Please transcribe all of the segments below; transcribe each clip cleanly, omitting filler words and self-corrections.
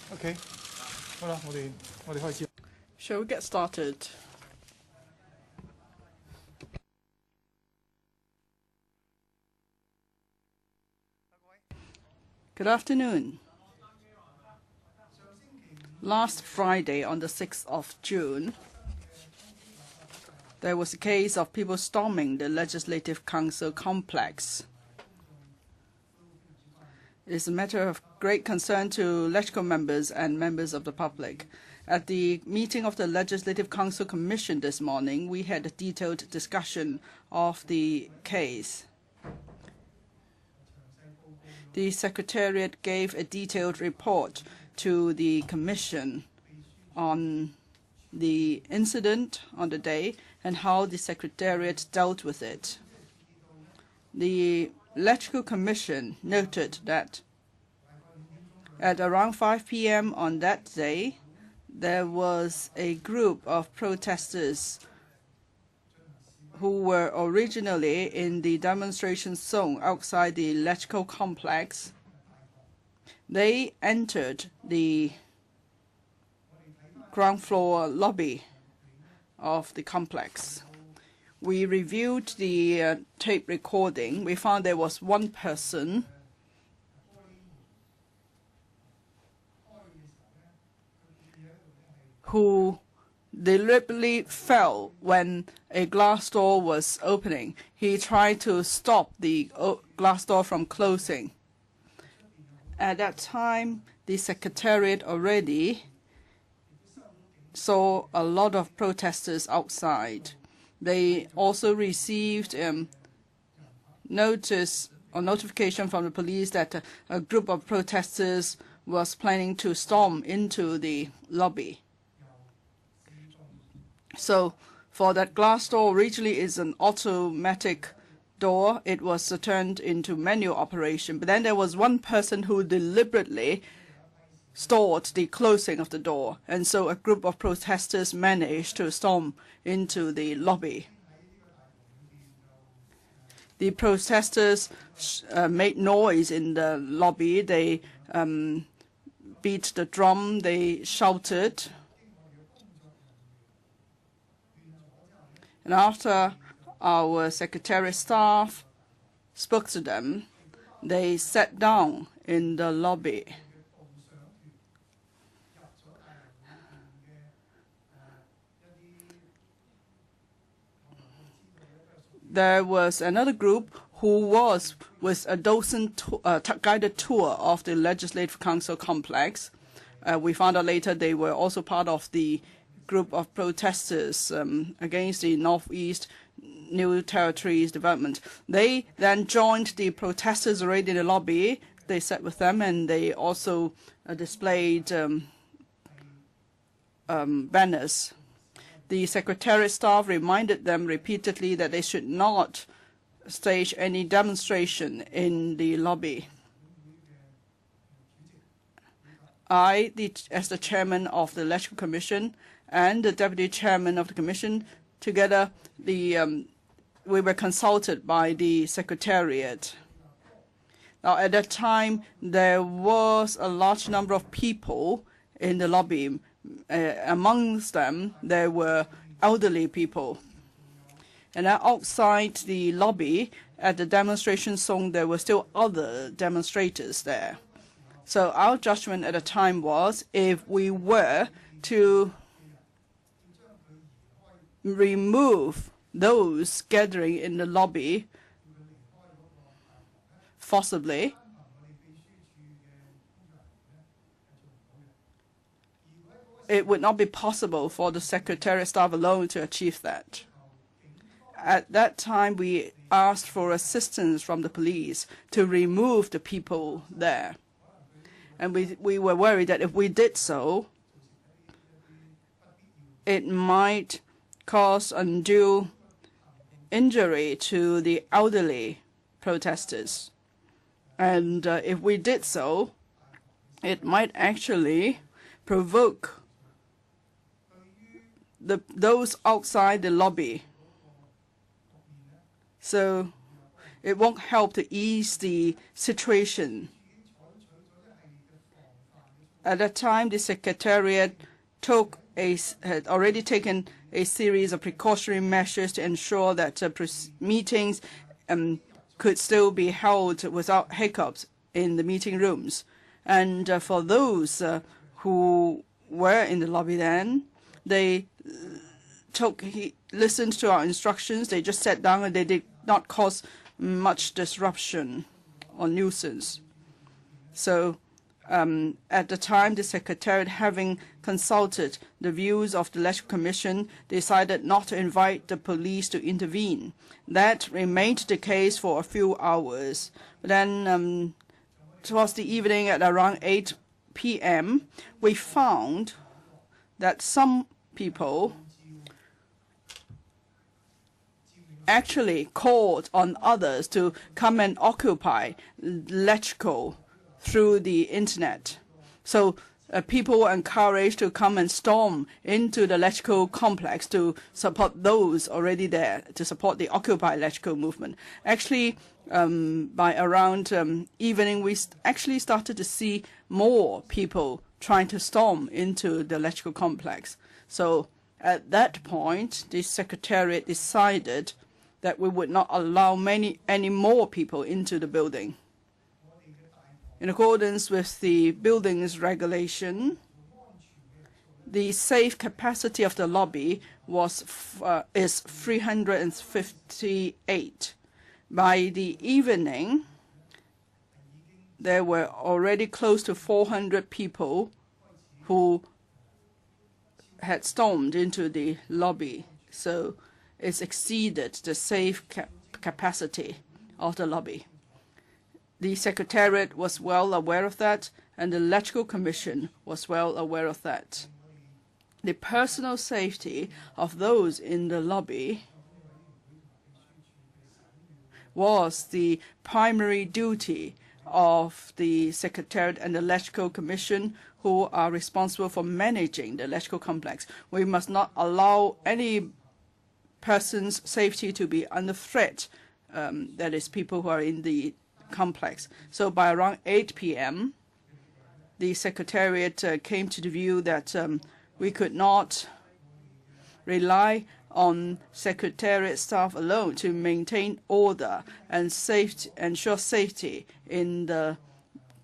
OK， 好啦，我哋開始。Shall we get started? Good afternoon. Last Friday, on the 6th of June, there was a case of people storming the Legislative Council complex. It is a matter of great concern to LegCo members and members of the public. At the meeting of the Legislative Council Commission this morning, we had a detailed discussion of the case. The Secretariat gave a detailed report to the Commission on the incident on the day and how the Secretariat dealt with it. The LegCo Commission noted that at around 5 p.m. on that day, there was a group of protesters who were originally in the demonstration zone outside the LegCo complex. They entered the ground floor lobby of the complex. We reviewed the tape recording. We found there was one person who deliberately fell when a glass door was opening. He tried to stop the glass door from closing. At that time, the Secretariat already saw a lot of protesters outside. They also received notice or notification from the police that a group of protesters was planning to storm into the lobby. So for that glass door, originally is an automatic door. It was turned into manual operation. But then there was one person who deliberately stalled the closing of the door. And so a group of protesters managed to storm into the lobby. The protesters made noise in the lobby. They beat the drum. They shouted. And after our Secretariat staff spoke to them, they sat down in the lobby. There was another group who was with a dozen guided tour of the Legislative Council complex. We found out later they were also part of the group of protesters against the Northeast New Territories development. They then joined the protesters already in the lobby. They sat with them and they also displayed banners. The Secretariat staff reminded them repeatedly that they should not stage any demonstration in the lobby. I, as the chairman of the LegCo Commission, and the deputy chairman of the commission, together, we were consulted by the Secretariat. Now, at that time, there was a large number of people in the lobby. Amongst them, there were elderly people. And outside the lobby, at the demonstration zone, there were still other demonstrators there. So our judgment at the time was, if we were to remove those gathering in the lobby forcibly, it would not be possible for the Secretariat staff alone to achieve that. At that time, we asked for assistance from the police to remove the people there. And we were worried that if we did so, it might cause undue injury to the elderly protesters. And if we did so, it might actually provoke those outside the lobby. So it won't help to ease the situation. At that time, the Secretariat had already taken a series of precautionary measures to ensure that meetings could still be held without hiccups in the meeting rooms. And for those who were in the lobby then, they listened to our instructions. They just sat down and they did not cause much disruption or nuisance. So at the time, the Secretariat, having consulted the views of the LegCo Commission, decided not to invite the police to intervene. That remained the case for a few hours. But then towards the evening at around 8 p.m., we found that some people actually called on others to come and occupy LegCo through the internet. So people were encouraged to come and storm into the LegCo complex to support those already there, to support the Occupy LegCo movement. Actually, by around evening, we actually started to see more people trying to storm into the LegCo complex. So at that point, the Secretariat decided that we would not allow any more people into the building. In accordance with the building's regulation, the safe capacity of the lobby is 358. By the evening, there were already close to 400 people who had stormed into the lobby. So it's exceeded the safe capacity of the lobby. The Secretariat was well aware of that, and the LegCo Commission was well aware of that. The personal safety of those in the lobby was the primary duty of the Secretariat and the LegCo Commission, who are responsible for managing the LegCo complex. We must not allow any person's safety to be under threat, that is, people who are in the complex. So by around 8 p.m., the Secretariat came to the view that we could not rely on Secretariat staff alone to maintain order and ensure safety in the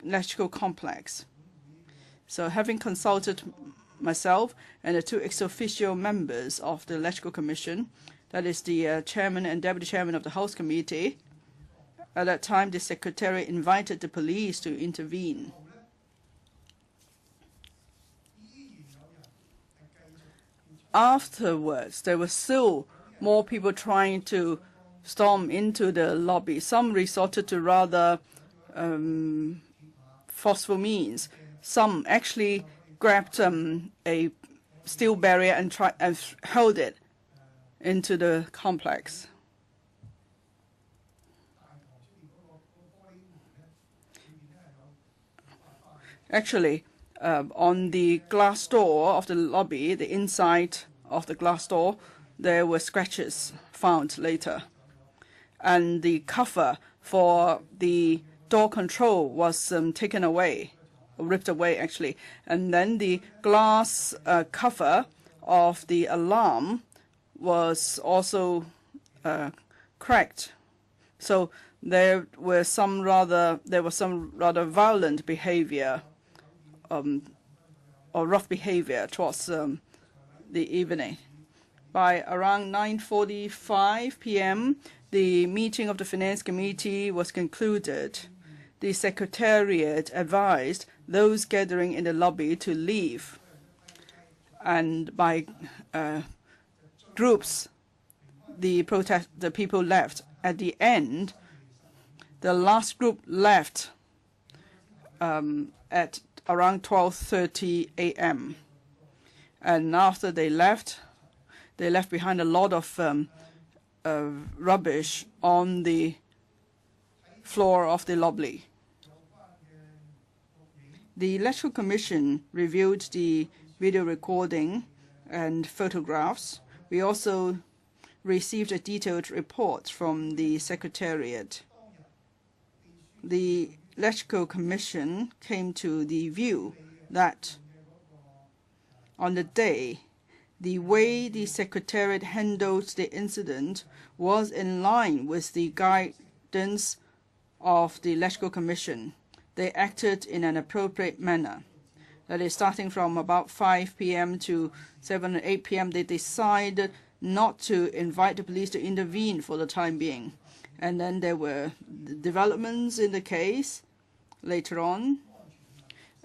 LegCo complex. So having consulted myself and the two ex-officio members of the LegCo Commission, that is the chairman and deputy chairman of the House Committee, at that time the Secretariat invited the police to intervene. Afterwards, there were still more people trying to storm into the lobby. Some resorted to rather forceful means. Some actually grabbed a steel barrier and hurled it into the complex. Actually, on the glass door of the lobby, the inside of the glass door, there were scratches found later. And the cover for the door control was taken away, ripped away actually. And then the glass cover of the alarm was also cracked. So there was some rather violent behavior or rough behavior towards the evening. By around 9:45 p.m., the meeting of the Finance Committee was concluded. The Secretariat advised those gathering in the lobby to leave. And by groups, the people left. At the end, the last group left at around 12:30 a.m. And after they left behind a lot of rubbish on the floor of the lobby. The LegCo Commission reviewed the video recording and photographs. We also received a detailed report from the Secretariat. The LegCo Commission came to the view that on the day, the way the Secretariat handled the incident was in line with the guidance of the LegCo Commission. They acted in an appropriate manner. That is, starting from about 5 p.m. to 7 or 8 p.m., they decided not to invite the police to intervene for the time being. And then there were developments in the case later on,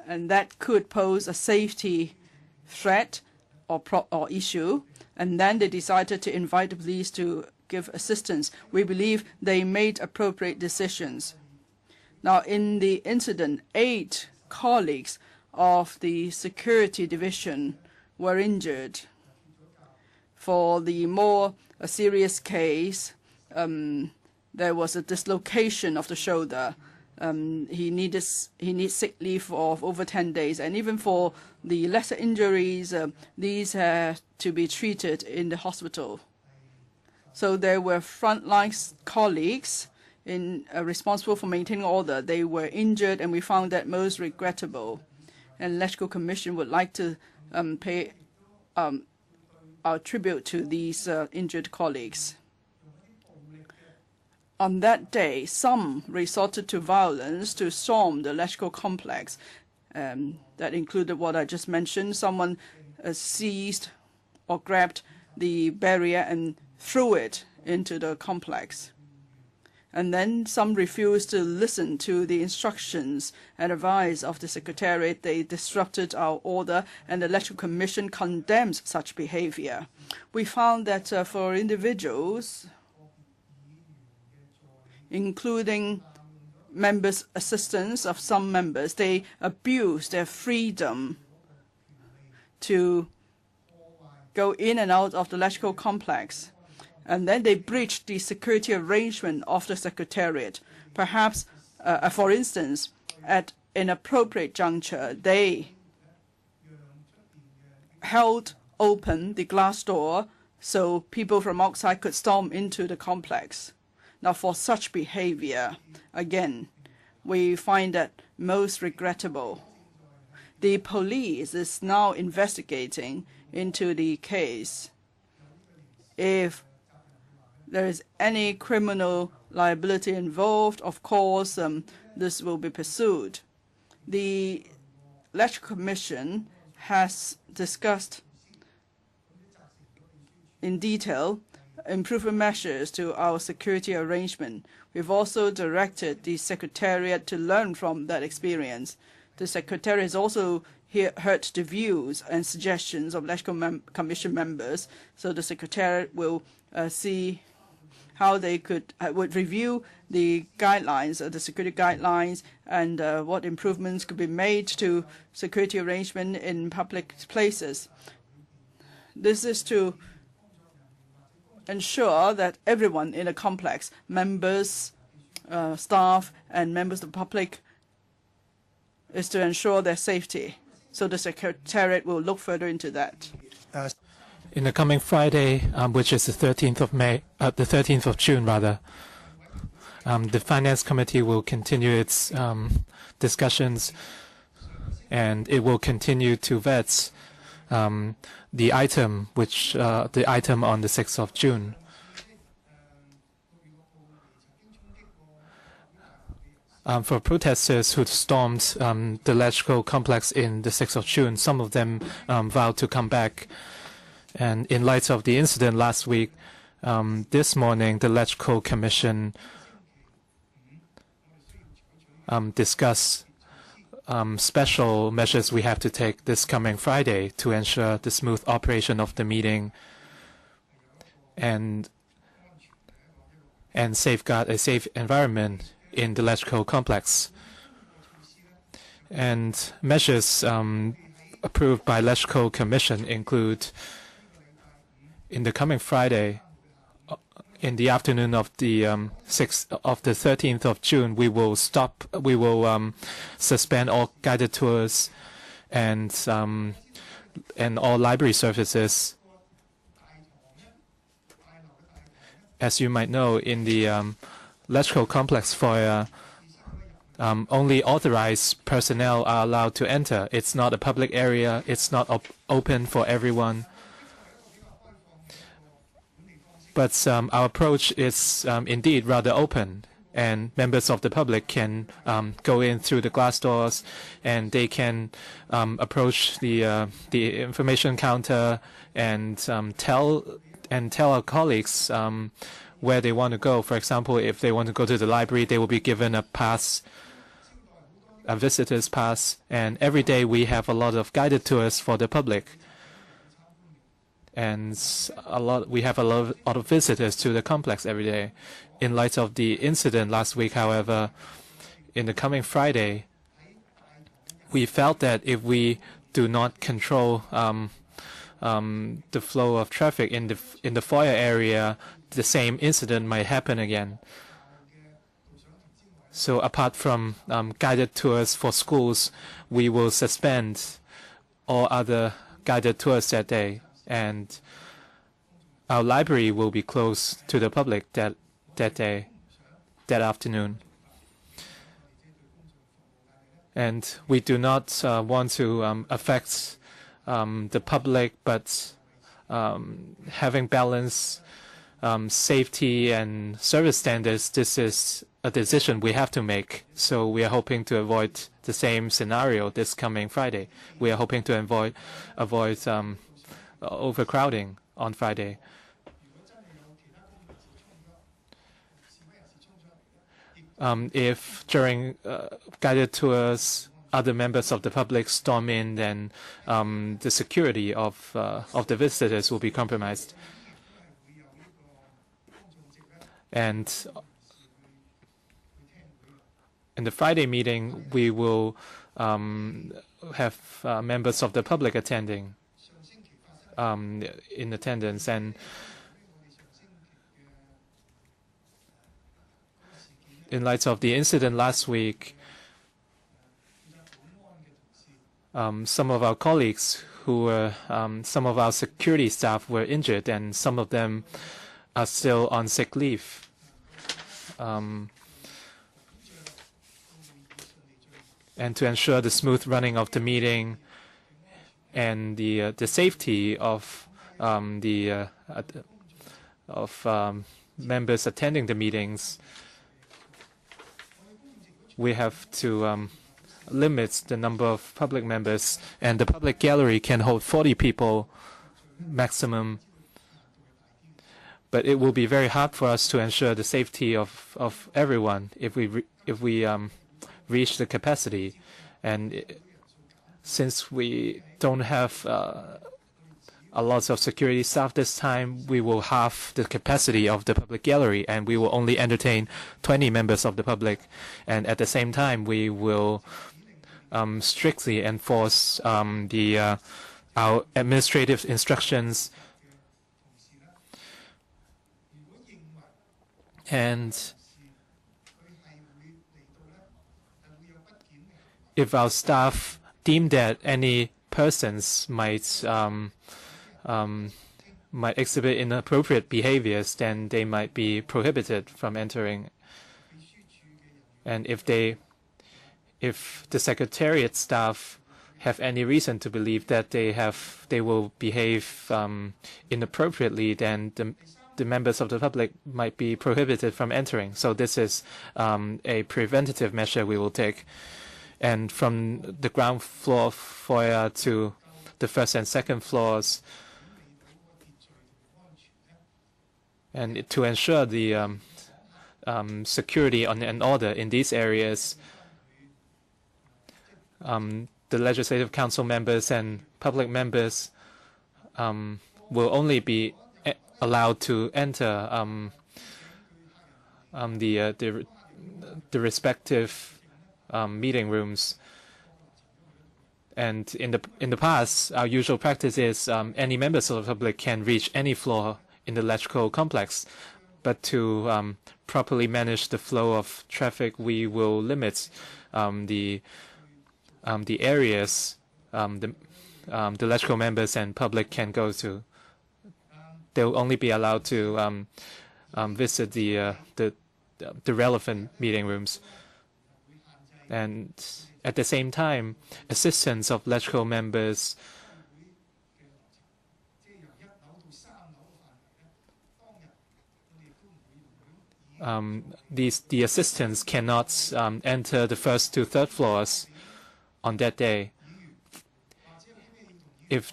and that could pose a safety threat or issue. And then they decided to invite the police to give assistance. We believe they made appropriate decisions. Now, in the incident, 8 colleagues of the security division were injured. For the more serious case, there was a dislocation of the shoulder. He needs sick leave for over 10 days. And even for the lesser injuries, these had to be treated in the hospital. So there were frontline colleagues responsible for maintaining order. They were injured, and we found that most regrettable. And LegCo Commission would like to pay our tribute to these injured colleagues. On that day, some resorted to violence to storm the LegCo complex. That included what I just mentioned. Someone seized or grabbed the barrier and threw it into the complex. And then some refused to listen to the instructions and advice of the Secretariat. They disrupted our order, and the LegCo Commission condemns such behavior. We found that for individuals, including members' assistants of some members, they abused their freedom to go in and out of the LegCo complex. And then they breached the security arrangement of the Secretariat. Perhaps, for instance, at an appropriate juncture, they held open the glass door so people from outside could storm into the complex. Now, for such behavior, again, we find that most regrettable. The police is now investigating into the case. If there is any criminal liability involved, of course, this will be pursued. The LegCo Commission has discussed in detail improvement measures to our security arrangement. We've also directed the Secretariat to learn from that experience. The Secretariat has also heard the views and suggestions of LegCo Commission members, so the Secretariat will see how they would review the guidelines, the security guidelines, and what improvements could be made to security arrangement in public places. This is to ensure that everyone in a complex, members, staff, and members of the public, is to ensure their safety. So the Secretariat will look further into that. In the coming Friday, which is the 13th of June, rather, the Finance Committee will continue its discussions, and it will continue to vet the item on the 6th of June. For protesters who stormed the LegCo complex in the 6th of June, some of them vowed to come back. And in light of the incident last week, this morning, the LegCo Commission discussed special measures we have to take this coming Friday to ensure the smooth operation of the meeting and safeguard a safe environment in the LegCo complex. And measures approved by LegCo Commission include, in the coming Friday, in the afternoon of the 13th of June, we will suspend all guided tours and all library services. As you might know, in the LegCo complex foyer, only authorized personnel are allowed to enter. It's not a public area. It's not open for everyone. But our approach is indeed rather open, and members of the public can go in through the glass doors, and they can approach the information counter and tell our colleagues where they want to go. For example, if they want to go to the library, they will be given a pass, a visitor's pass, and every day we have a lot of guided tours for the public. And we have a lot of visitors to the complex every day. In light of the incident last week, however, in the coming Friday, we felt that if we do not control the flow of traffic in the foyer area, the same incident might happen again. So apart from guided tours for schools, we will suspend all other guided tours that day. And our library will be closed to the public that day, that afternoon. And we do not want to affect the public, but having balanced safety and service standards, this is a decision we have to make. So we are hoping to avoid the same scenario this coming Friday. We are hoping to avoid overcrowding on Friday. If during guided tours other members of the public storm in, then the security of the visitors will be compromised. And in the Friday meeting, we will have members of the public attending. In attendance, and in light of the incident last week, some of our colleagues who were, some of our security staff were injured, and some of them are still on sick leave. And to ensure the smooth running of the meeting and the safety of members attending the meetings, we have to limit the number of public members, and the public gallery can hold 40 people maximum. But it will be very hard for us to ensure the safety of everyone if we reach the capacity, and since we don't have a lot of security staff this time, we will halve the capacity of the public gallery, and we will only entertain 20 members of the public. And at the same time, we will strictly enforce our administrative instructions. And if our staff deem that any persons might exhibit inappropriate behaviors, then they might be prohibited from entering. And if the secretariat staff have any reason to believe that they will behave inappropriately, then the members of the public might be prohibited from entering. So this is a preventative measure we will take. And from the ground floor foyer to the first and second floors, and to ensure the security and order in these areas, the Legislative Council members and public members will only be allowed to enter the respective meeting rooms. And in the past, our usual practice is any members of the public can reach any floor in the LegCo complex. But to properly manage the flow of traffic, we will limit the areas the LegCo members and public can go to. They will only be allowed to visit the relevant meeting rooms. And at the same time, assistance of LegCo members the assistants cannot enter the first to third floors on that day. If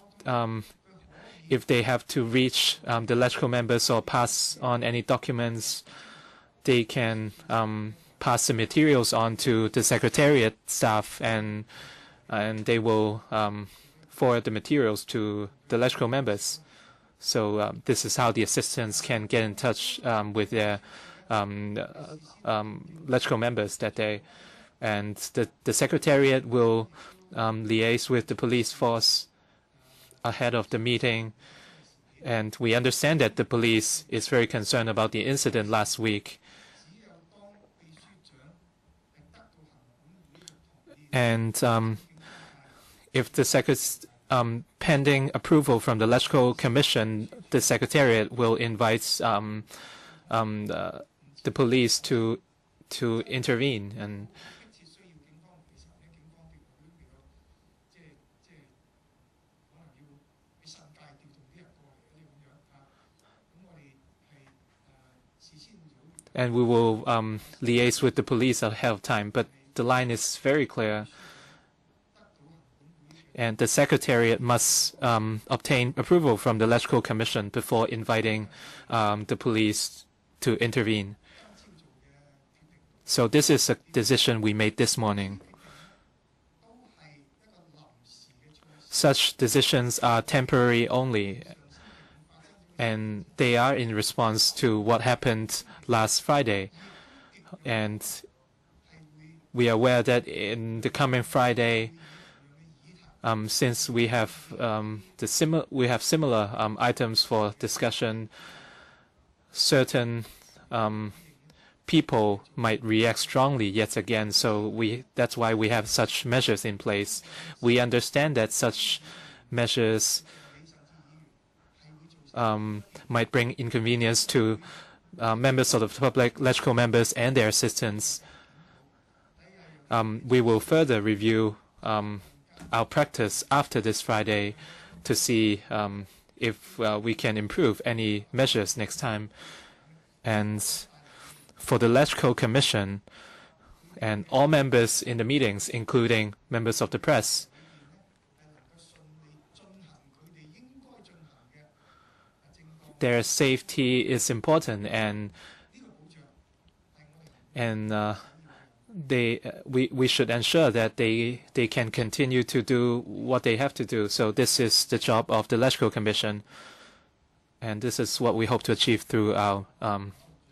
they have to reach the LegCo members or pass on any documents, they can pass the materials on to the secretariat staff, and they will forward the materials to the LegCo members. So this is how the assistants can get in touch with their LegCo members that day. And the secretariat will liaise with the police force ahead of the meeting. And we understand that the police is very concerned about the incident last week. And if the pending approval from the LegCo Commission, the Secretariat will invite the police to intervene. And we will liaise with the police ahead of time. But the line is very clear. And the Secretariat must obtain approval from the LegCo Commission before inviting the police to intervene. So this is a decision we made this morning. Such decisions are temporary only, and they are in response to what happened last Friday. And we are aware that in the coming Friday, since we have similar items for discussion, certain people might react strongly yet again. So that's why we have such measures in place. We understand that such measures might bring inconvenience to members of the public, LegCo members, and their assistants. We will further review our practice after this Friday to see if we can improve any measures next time. And for the LegCo Commission and all members in the meetings, including members of the press, their safety is important, and we should ensure that they can continue to do what they have to do. So this is the job of the LegCo Commission, and this is what we hope to achieve through our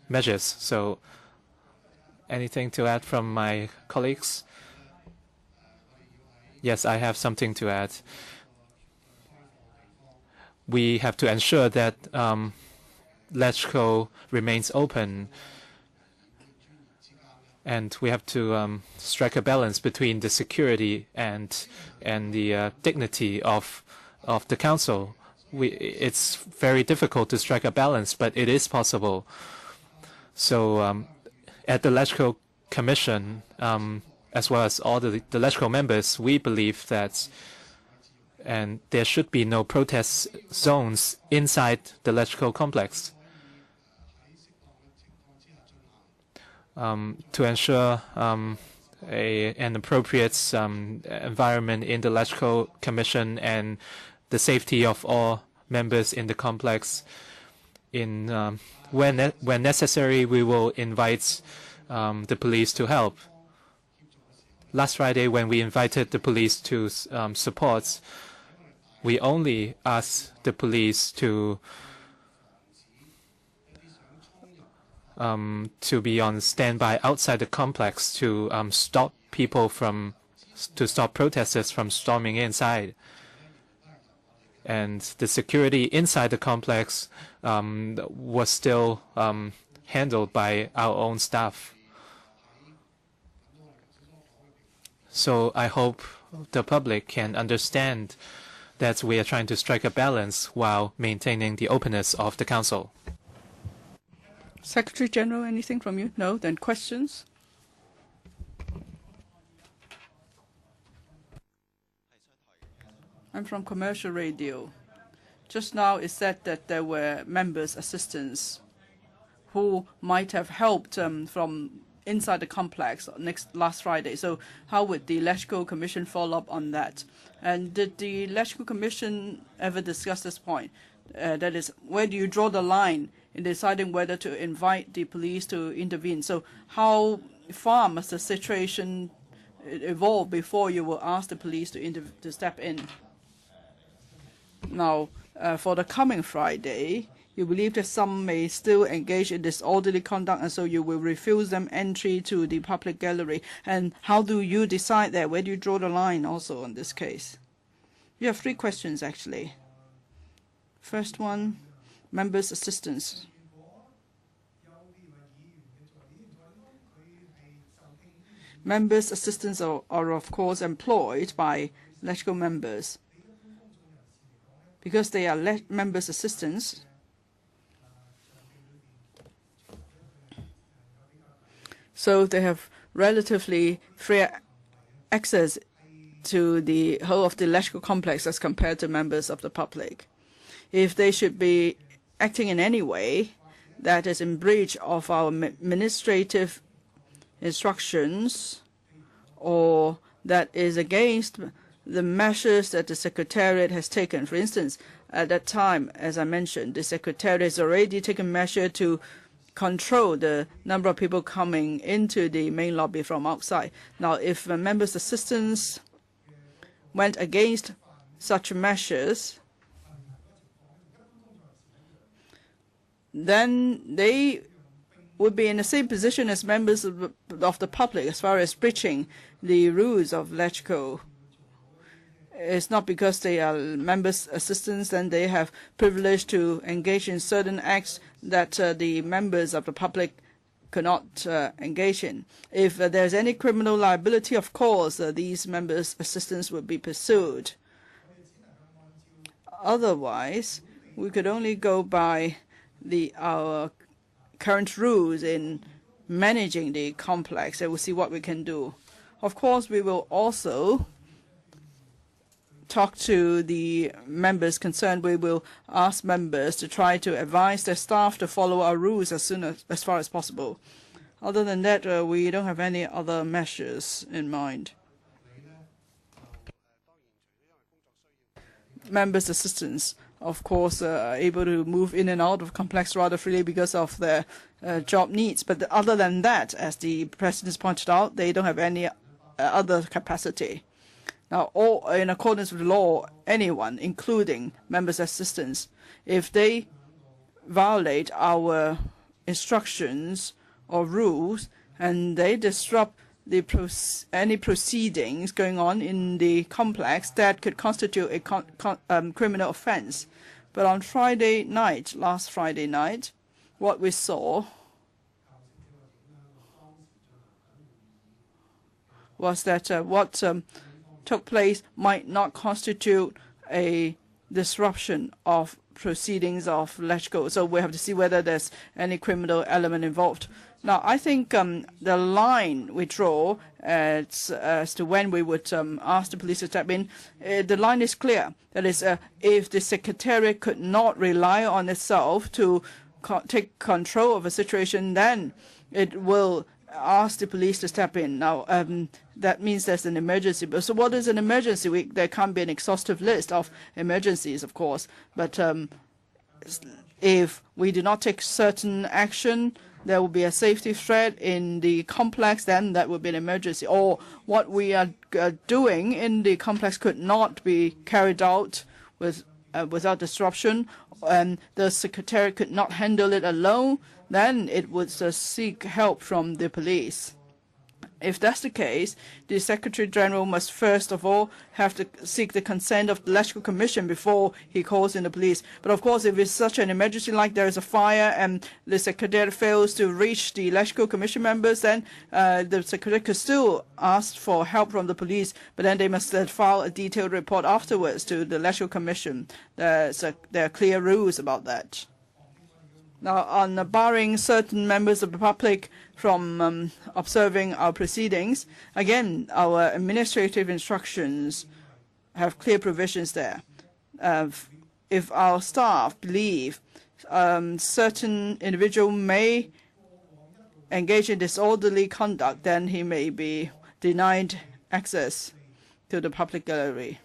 measures. So anything to add from my colleagues? Yes, I have something to add. We have to ensure that LegCo remains open, and we have to strike a balance between the security and the dignity of the council. It's very difficult to strike a balance, but it is possible. So at the LegCo Commission, as well as all the LegCo members, we believe that there should be no protest zones inside the LegCo complex. To ensure an appropriate environment in the LegCo Commission and the safety of all members in the complex. When necessary, we will invite the police to help. Last Friday, when we invited the police to support, we only asked the police to be on standby outside the complex to stop protesters from storming inside. And the security inside the complex was still handled by our own staff. So I hope the public can understand that we are trying to strike a balance while maintaining the openness of the council. Secretary General, anything from you? No? Then questions? I'm from commercial radio. Just now it said that there were members' assistants who might have helped from inside the complex last Friday. So how would the LegCo Commission follow up on that? And did the LegCo Commission ever discuss this point? That is, where do you draw the line in deciding whether to invite the police to intervene? So how far must the situation evolve before you will ask the police to step in? Now, for the coming Friday, you believe that some may still engage in disorderly conduct, and so you will refuse them entry to the public gallery. And how do you decide that? Where do you draw the line also in this case? You have 3 questions, actually. First one, members' assistance. Members' assistants are of course employed by LegCo members. Because they are members' assistants, so they have relatively free access to the whole of the LegCo complex as compared to members of the public. If they should be acting in any way that is in breach of our administrative instructions or that is against the measures that the Secretariat has taken. For instance, at that time, as I mentioned, the Secretariat has already taken measure to control the number of people coming into the main lobby from outside. Now, if members' assistants went against such measures, then they would be in the same position as members of the public as far as breaching the rules of LegCo. It's not because they are members' assistants and they have privilege to engage in certain acts that the members of the public cannot engage in. If there's any criminal liability, of course, these members' assistants would be pursued. Otherwise, we could only go by our current rules in managing the complex, and we'll see what we can do. Of course, we will also talk to the members concerned. We will ask members to try to advise their staff to follow our rules as far as possible. Other than that, we don't have any other measures in mind. Members' assistants, of course, are able to move in and out of complex rather freely because of their job needs. But other than that, as the President has pointed out, they don't have any other capacity. Now, in accordance with the law, anyone, including members' assistants, if they violate our instructions or rules and they disrupt any proceedings going on in the complex, that could constitute a criminal offense. But on last Friday night, what we saw was that what took place might not constitute a disruption of proceedings of LegCo. So we have to see whether there's any criminal element involved. Now, I think the line we draw as to when we would ask the police to step in, the line is clear. That is, if the Secretariat could not rely on itself to take control of a situation, then it will ask the police to step in. Now, that means there's an emergency. So what is an emergency? There can't be an exhaustive list of emergencies, of course. But if we do not take certain action, there will be a safety threat in the complex, then that would be an emergency. Or what we are doing in the complex could not be carried out without disruption, and the Secretariat could not handle it alone, then it would seek help from the police. If that's the case, the Secretary General must first of all have to seek the consent of the LegCo Commission before he calls in the police. But of course, if it's such an emergency, like there is a fire and the Secretariat fails to reach the LegCo Commission members, then the Secretariat could still ask for help from the police, but then they must file a detailed report afterwards to the LegCo Commission. There are clear rules about that. Now, on barring certain members of the public from observing our proceedings, again, our administrative instructions have clear provisions there. If our staff believe certain individual may engage in disorderly conduct, then he may be denied access to the public gallery.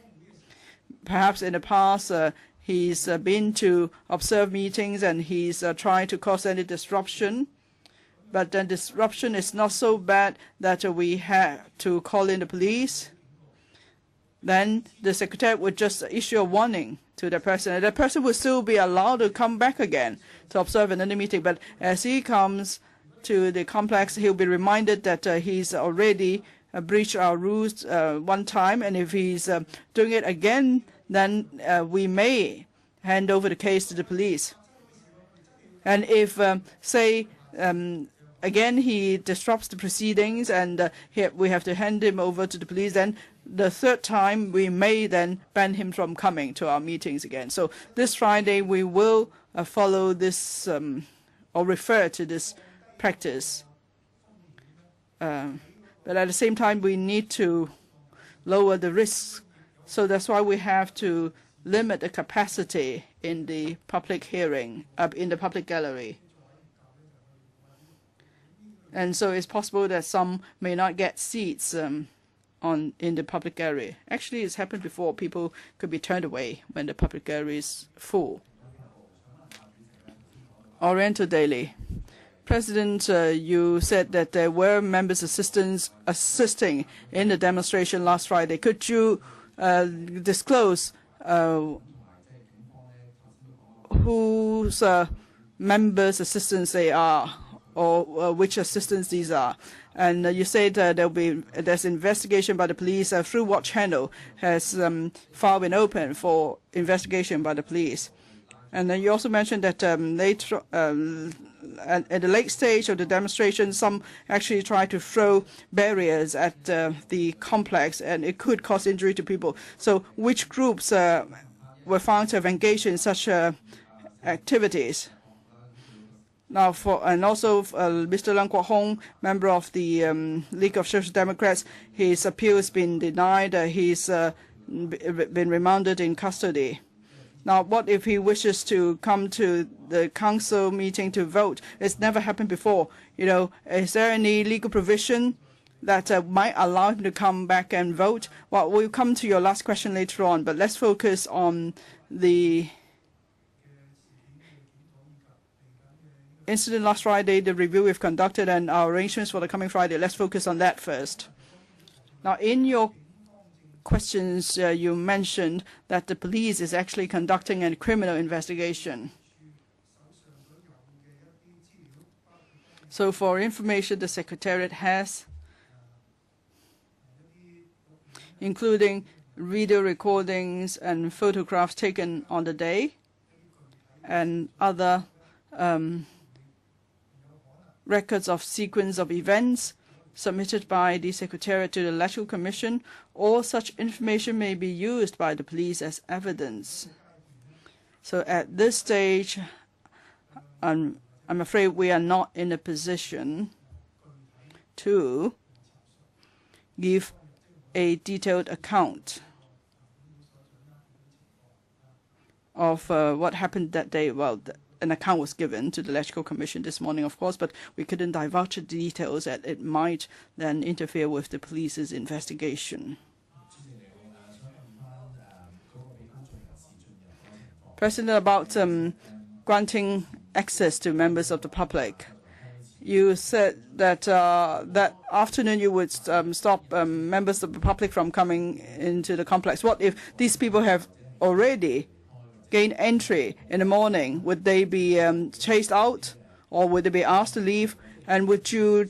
Perhaps in the past, he's been to observe meetings and he's trying to cause any disruption. But then disruption is not so bad that we have to call in the police. Then the Secretariat would just issue a warning to the person, and the person would still be allowed to come back again to observe another meeting. But as he comes to the complex, he'll be reminded that he's already breached our rules one time, and if he's doing it again, then we may hand over the case to the police. And if, say, again he disrupts the proceedings and we have to hand him over to the police, then the third time we may then ban him from coming to our meetings again. So this Friday we will follow this or refer to this practice. But at the same time, we need to lower the risks. So that's why we have to limit the capacity in the public hearing, in the public gallery. And so it's possible that some may not get seats in the public gallery. Actually, it's happened before. People could be turned away when the public gallery is full. Oriental Daily. President, you said that there were members' assisting in the demonstration last Friday. Could you disclose whose members' assistants they are, or which assistants these are? And you said there's investigation by the police through what channel has file been opened for investigation by the police. And then you also mentioned that later, at the late stage of the demonstration, some actually tried to throw barriers at the complex, and it could cause injury to people. So which groups were found to have engaged in such activities? Now, Mr. Leung Kwok-hong, member of the League of Social Democrats, his appeal has been denied. He's been remanded in custody. Now, what if he wishes to come to the council meeting to vote? It's never happened before. Is there any legal provision that might allow him to come back and vote? Well, we'll come to your last question later on, but let's focus on the incident last Friday, the review we've conducted, and our arrangements for the coming Friday. Let's focus on that first. Now, in your questions, you mentioned that the police is actually conducting a criminal investigation. So for information the Secretariat has, including video recordings and photographs taken on the day and other records of sequence of events submitted by the Secretariat to the Electoral Commission. All such information may be used by the police as evidence. So at this stage, I'm afraid we are not in a position to give a detailed account of what happened that day. Well, an account was given to the Electoral Commission this morning, of course, but we couldn't divulge the details that it might then interfere with the police's investigation. President, about granting access to members of the public. You said that that afternoon you would stop members of the public from coming into the complex. What if these people have already gained entry in the morning? Would they be chased out, or would they be asked to leave? And would you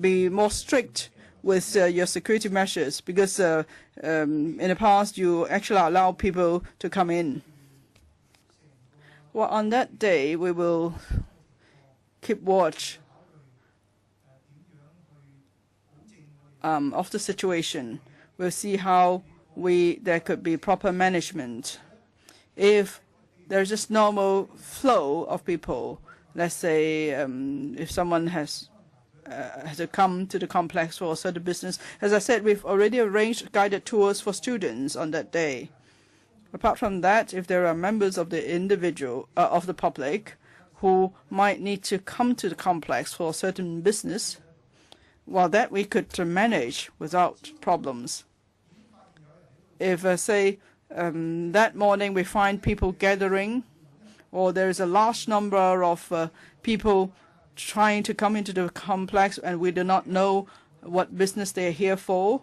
be more strict with your security measures? Because in the past you actually allow people to come in. Well, on that day we will keep watch of the situation. We'll see how there could be proper management. If there's just normal flow of people, let's say if someone has to come to the complex for a certain business. As I said, we've already arranged guided tours for students on that day. Apart from that, if there are members of the public who might need to come to the complex for a certain business, well, that we could manage without problems. If, say, that morning we find people gathering, or there is a large number of people trying to come into the complex and we do not know what business they are here for,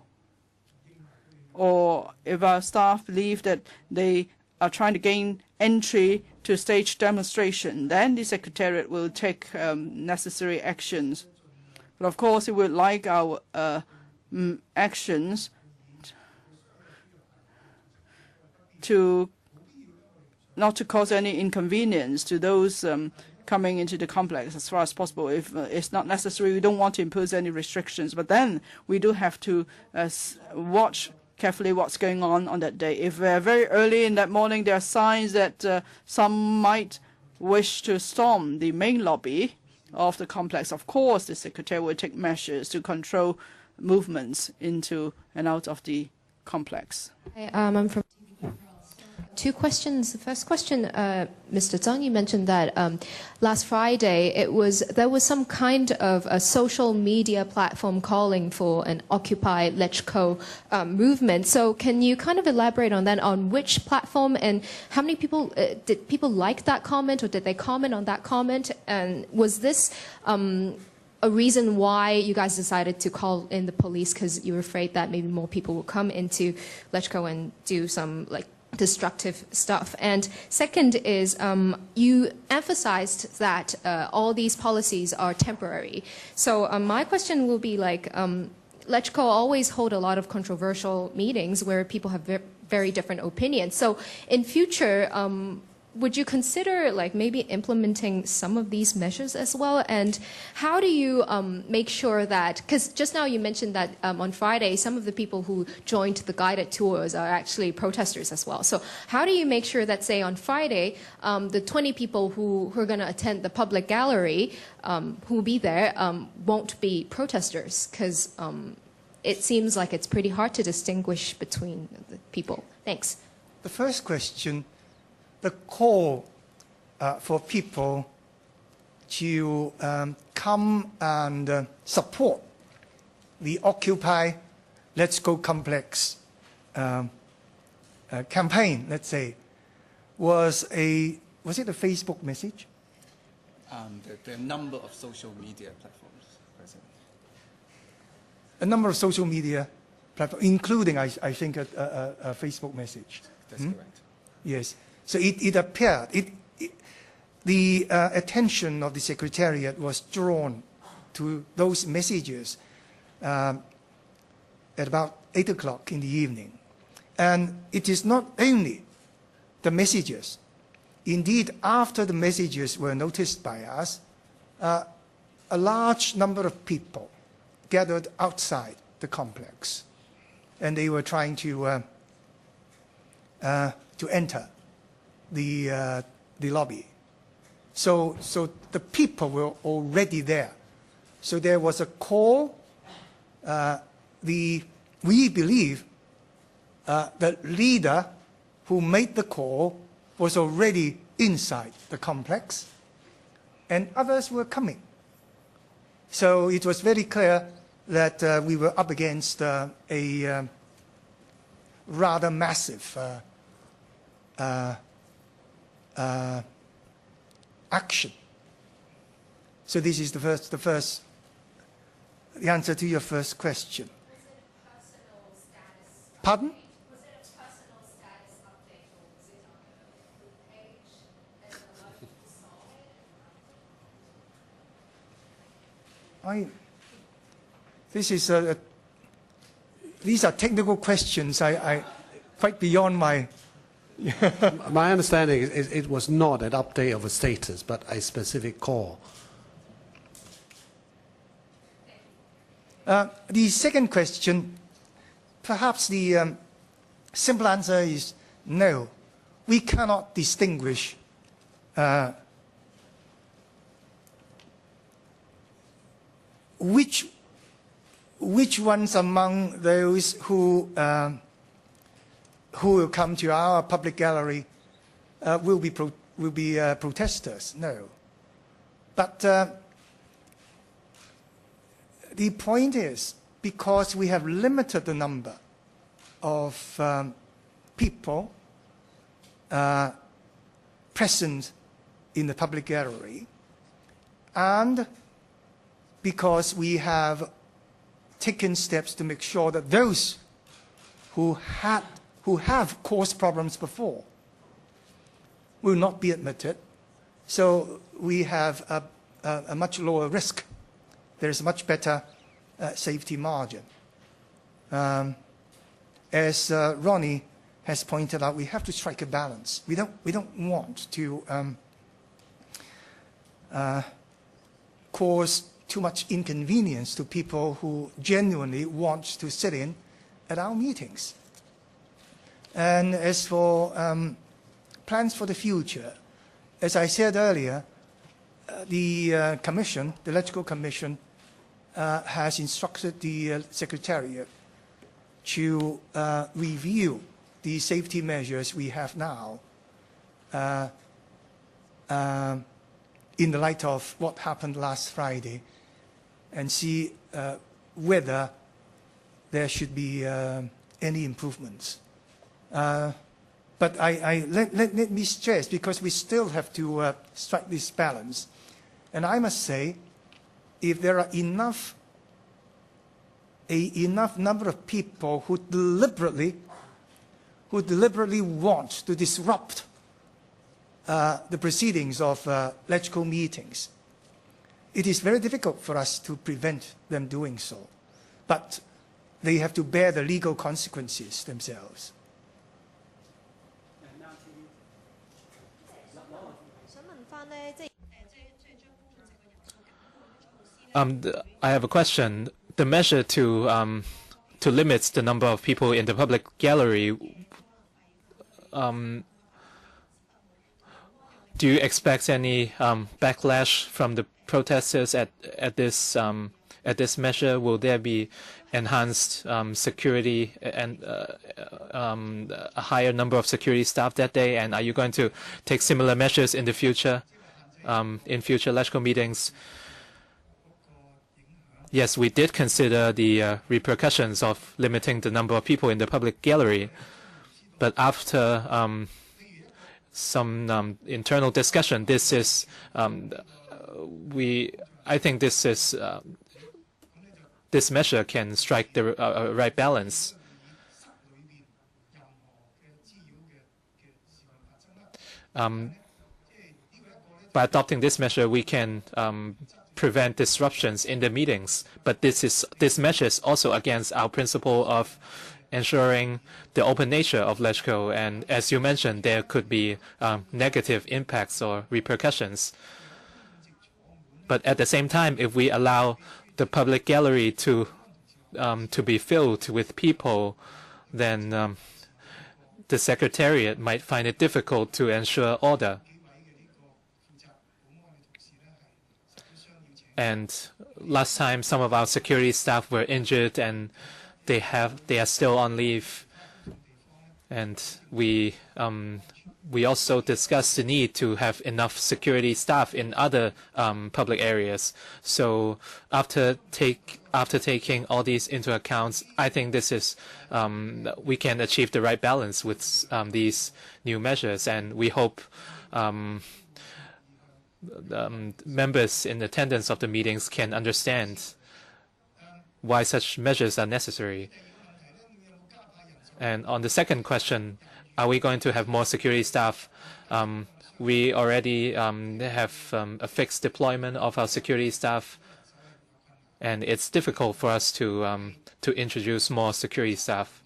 or if our staff believe that they are trying to gain entry to stage demonstration, then the Secretariat will take necessary actions. But of course, we would like our actions to not to cause any inconvenience to those coming into the complex as far as possible. If it's not necessary, we don't want to impose any restrictions. But then we do have to watch carefully what's going on that day. If very early in that morning there are signs that some might wish to storm the main lobby of the complex, of course the Secretary will take measures to control movements into and out of the complex. I'm from two questions. The first question, Mr. Zhang, you mentioned that last Friday there was some kind of a social media platform calling for an Occupy LegCo movement. So can you kind of elaborate on that, on which platform, and how many people, did people like that comment, or did they comment on that comment? And was this a reason why you guys decided to call in the police, because you were afraid that maybe more people will come into LegCo and do some destructive stuff? And second is, you emphasized that all these policies are temporary. So my question will be LegCo always hold a lot of controversial meetings where people have very different opinions. So in future, would you consider maybe implementing some of these measures as well? And how do you make sure that, because just now you mentioned that on Friday some of the people who joined the guided tours are actually protesters as well. So how do you make sure that, say, on Friday, the 20 people who are going to attend the public gallery, who will be there, won't be protesters? Because it seems like it's pretty hard to distinguish between the people. Thanks. The first question, the call for people to come and support the Occupy LegCo Complex campaign, let's say, was it a Facebook message? The number of social media platforms present. A number of social media platforms, including, I think, a Facebook message. That's correct. Yes. So it appeared, the attention of the Secretariat was drawn to those messages at about 8 o'clock in the evening. And it is not only the messages. Indeed, after the messages were noticed by us, a large number of people gathered outside the complex. And they were trying to enter the lobby. So the people were already there. So there was a call. We believe the leader who made the call was already inside the complex, and others were coming. So it was very clear that we were up against a rather massive action. So this is the answer to your first question. Was it a personal status? Pardon? Was it a personal status update, or was it on a group page and a lot of people saw it? These are technical questions. I quite beyond my. My understanding is it was not an update of a status, but a specific call. The second question, perhaps the simple answer is no. We cannot distinguish which ones among those who will come to our public gallery will be protesters? No. But the point is, because we have limited the number of people present in the public gallery, and because we have taken steps to make sure that those who have caused problems before will not be admitted, so we have a much lower risk. There is a much better safety margin. As Ronnie has pointed out, we have to strike a balance. We don't want to cause too much inconvenience to people who genuinely want to sit in at our meetings. And as for plans for the future, as I said earlier, the commission, the LegCo Commission, has instructed the Secretariat to review the safety measures we have now in the light of what happened last Friday, and see whether there should be any improvements. But let me stress, because we still have to strike this balance. And I must say, if there are enough number of people who deliberately want to disrupt the proceedings of LegCo meetings, it is very difficult for us to prevent them doing so. But they have to bear the legal consequences themselves. I have a question. The measure to limit the number of people in the public gallery, do you expect any backlash from the protesters at this measure? Will there be enhanced security and a higher number of security staff that day? And are you going to take similar measures in the future, in future LegCo meetings? Yes, we did consider the repercussions of limiting the number of people in the public gallery, but after some internal discussion, this is I think this is this measure can strike the right balance. By adopting this measure, we can prevent disruptions in the meetings, but this measure is also against our principle of ensuring the open nature of LegCo, and as you mentioned, there could be negative impacts or repercussions. But at the same time, if we allow the public gallery to be filled with people, then the Secretariat might find it difficult to ensure order. And last time, some of our security staff were injured, and they are still on leave. And we also discussed the need to have enough security staff in other public areas. So after taking all these into account, I think this is we can achieve the right balance with these new measures, and we hope members in attendance of the meetings can understand why such measures are necessary. And on the second question, are we going to have more security staff? We already have a fixed deployment of our security staff, and it's difficult for us to introduce more security staff.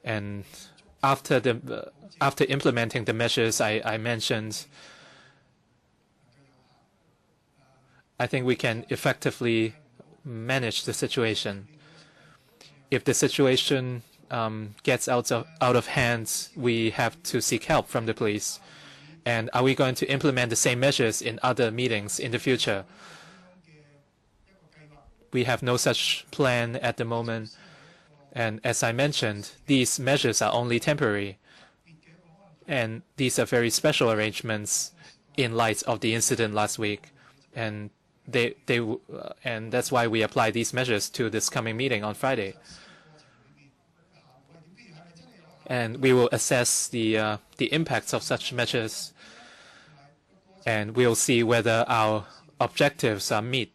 And after implementing the measures I mentioned, I think we can effectively manage the situation. If the situation gets out of hand, we have to seek help from the police. And are we going to implement the same measures in other meetings in the future? We have no such plan at the moment. And as I mentioned, these measures are only temporary. And these are very special arrangements in light of the incident last week. And and that's why we apply these measures to this coming meeting on Friday. And we will assess the impacts of such measures, and we'll see whether our objectives are met,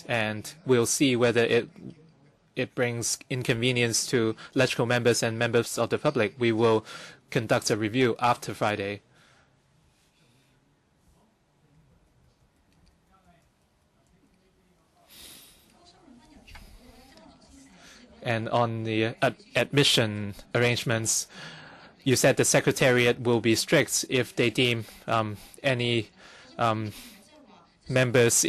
and we'll see whether it brings inconvenience to LegCo members and members of the public. We will conduct a review after Friday. And on the admission arrangements, you said the Secretariat will be strict if they deem any members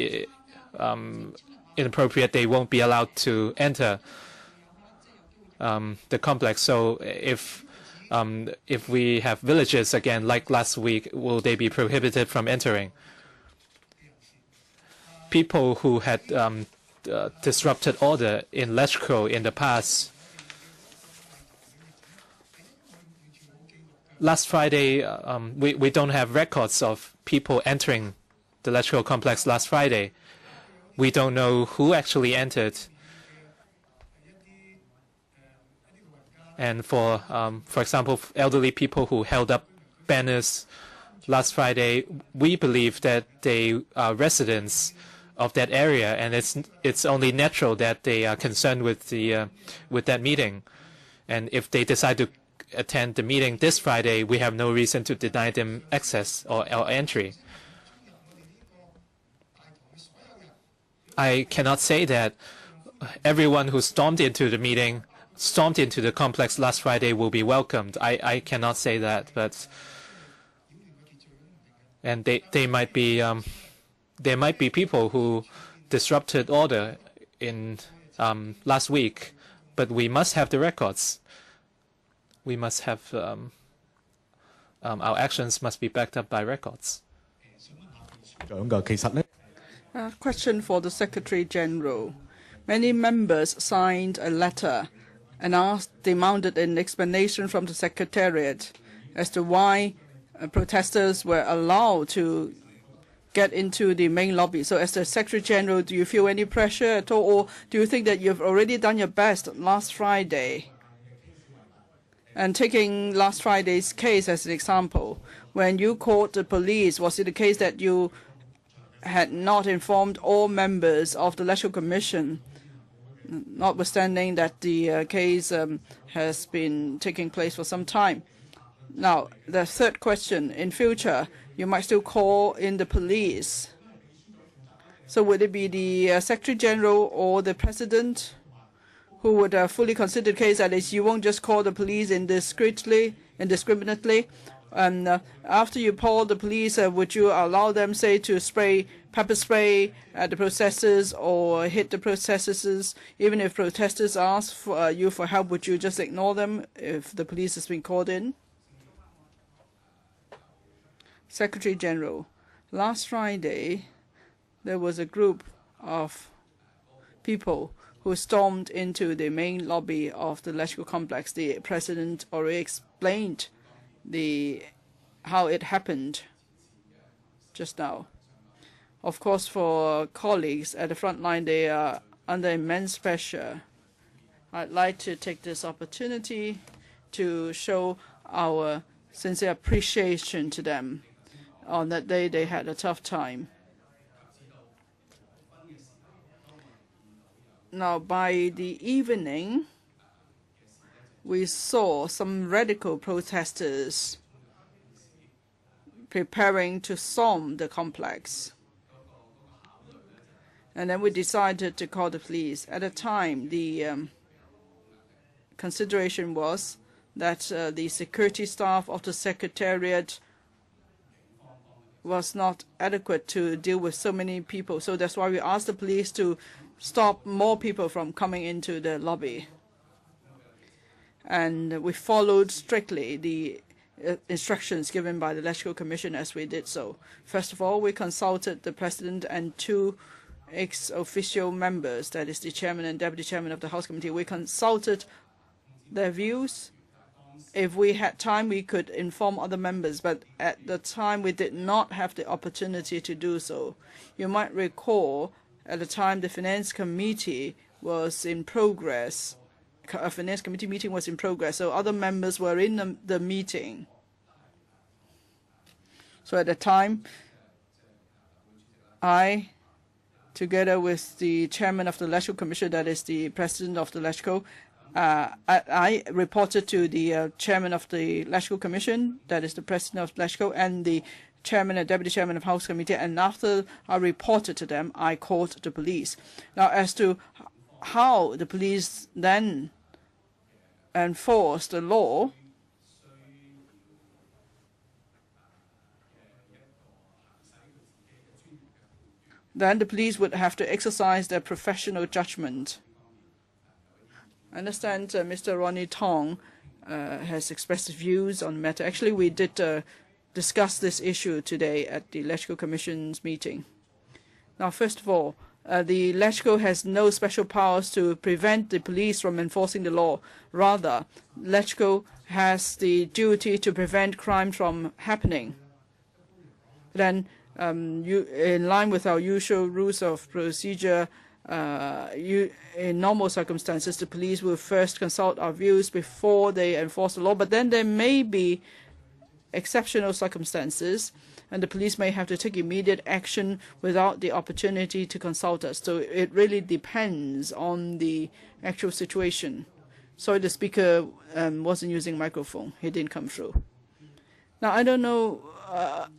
inappropriate. They won't be allowed to enter the complex. So if we have villages again like last week, will they be prohibited from entering? People who had disrupted order in LegCo in the past. Last Friday, we don't have records of people entering the LegCo complex last Friday. We don't know who actually entered. And for example, elderly people who held up banners last Friday, we believe that they are residents of that area, and it's only natural that they are concerned with that meeting. And if they decide to attend the meeting this Friday, we have no reason to deny them access or entry. I cannot say that everyone who stormed into the complex last Friday will be welcomed. I cannot say that, but and they might be. There might be people who disrupted order in last week, but we must have the records. We must have our actions must be backed up by records. Question for the Secretary General. Many members signed a letter and demanded an explanation from the Secretariat as to why protesters were allowed to get into the main lobby. So as the Secretary General, do you feel any pressure at all, or do you think that you've already done your best last Friday? And taking last Friday's case as an example, when you called the police, was it the case that you had not informed all members of the LegCo Commission, notwithstanding that the case has been taking place for some time? Now, the third question, in future, you might still call in the police. So would it be the Secretary General or the President who would fully consider the case? That is, you won't just call the police indiscriminately. And after you call the police, would you allow them, say, to spray pepper spray at the protesters or hit the protesters? Even if protesters ask for you for help, would you just ignore them if the police has been called in? Secretary General, last Friday, there was a group of people who stormed into the main lobby of the LegCo complex. The President already explained how it happened just now. Of course, for colleagues at the front line, they are under immense pressure. I'd like to take this opportunity to show our sincere appreciation to them. On that day, they had a tough time. Now, by the evening, we saw some radical protesters preparing to storm the complex. And then we decided to call the police. At the time, the consideration was that the security staff of the Secretariat was not adequate to deal with so many people. So that's why we asked the police to stop more people from coming into the lobby. And we followed strictly the instructions given by the LegCo Commission as we did so. First of all, we consulted the President and 2 ex-officio members, that is the Chairman and Deputy Chairman of the House Committee. We consulted their views. If we had time, we could inform other members, but at the time we did not have the opportunity to do so. You might recall at the time the Finance Committee was in progress. A Finance Committee meeting was in progress, so other members were in the meeting. So at the time, I, together with the Chairman of the LegCo Commission, that is the President of the LegCo, I reported to the Chairman of the LegCo Commission, that is the President of LegCo, and the Chairman and Deputy Chairman of House Committee, and after I reported to them, I called the police. Now, as to how the police then enforced the law, then the police would have to exercise their professional judgment. I understand Mr. Ronnie Tong has expressed views on the matter. Actually, we did discuss this issue today at the LegCo Commission's meeting. Now, first of all, the LegCo has no special powers to prevent the police from enforcing the law. Rather, LegCo has the duty to prevent crime from happening. Then, in line with our usual rules of procedure, in normal circumstances, the police will first consult our views before they enforce the law. But then there may be exceptional circumstances, and the police may have to take immediate action without the opportunity to consult us. So it really depends on the actual situation. Sorry, the speaker wasn't using microphone. He didn't come through. Now, I don't know,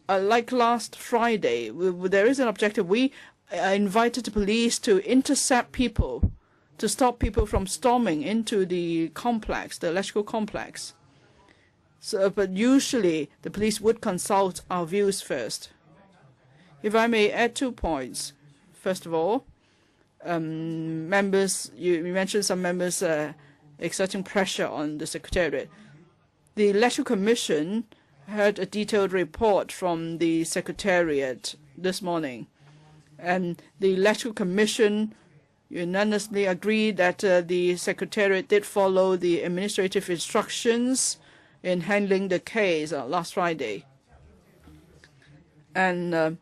like last Friday, there is an objective. We invited the police to intercept people, to stop people from storming into the complex, the LegCo complex. So, but usually the police would consult our views first. If I may add 2 points. First of all, members, you mentioned some members exerting pressure on the Secretariat. The LegCo Commission had a detailed report from the Secretariat this morning, and the LegCo Commission unanimously agreed that the Secretariat did follow the administrative instructions in handling the case last Friday. And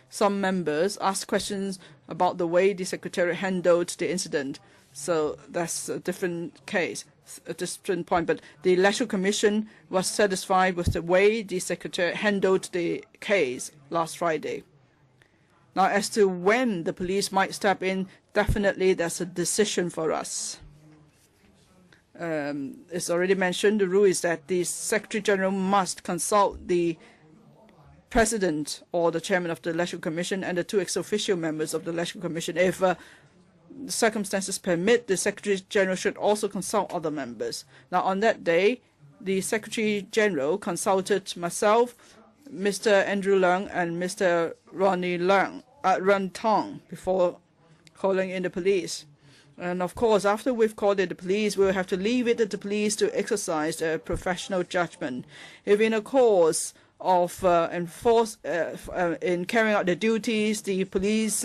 some members asked questions about the way the Secretariat handled the incident. So that's a different case, a different point. But the LegCo Commission was satisfied with the way the Secretariat handled the case last Friday. Now, as to when the police might step in, definitely that's a decision for us. It's already mentioned, the rule is that the Secretary General must consult the President or the Chairman of the LegCo Commission and the 2 ex-officio members of the LegCo Commission. If circumstances permit, the Secretary General should also consult other members. Now, on that day, the Secretary General consulted myself, Mr. Andrew Leung, and Mr. Ronnie Tong before calling in the police. And of course, after we've called in the police, we'll have to leave it to the police to exercise their professional judgment. If in a course of in carrying out their duties, the police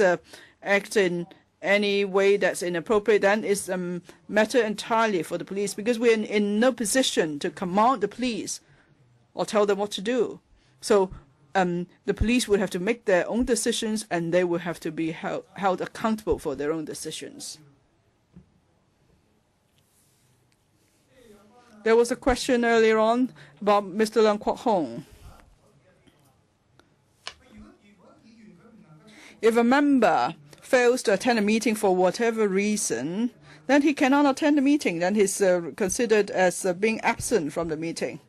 act in any way that's inappropriate, then it's a matter entirely for the police, because we're in no position to command the police or tell them what to do. So the police would have to make their own decisions, and they will have to be held accountable for their own decisions. There was a question earlier on about Mr. Leung Kwok Hong. If a member fails to attend a meeting for whatever reason, then he cannot attend the meeting. Then he's considered as being absent from the meeting.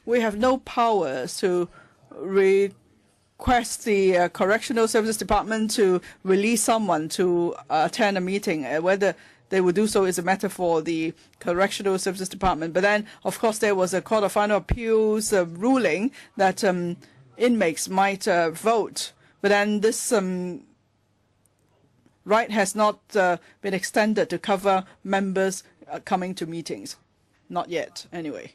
We have no powers to request the Correctional Services Department to release someone to attend a meeting. Whether they would do so is a matter for the Correctional Services Department. But then, of course, there was a Court of Final Appeals ruling that inmates might vote. But then this right has not been extended to cover members coming to meetings. Not yet, anyway.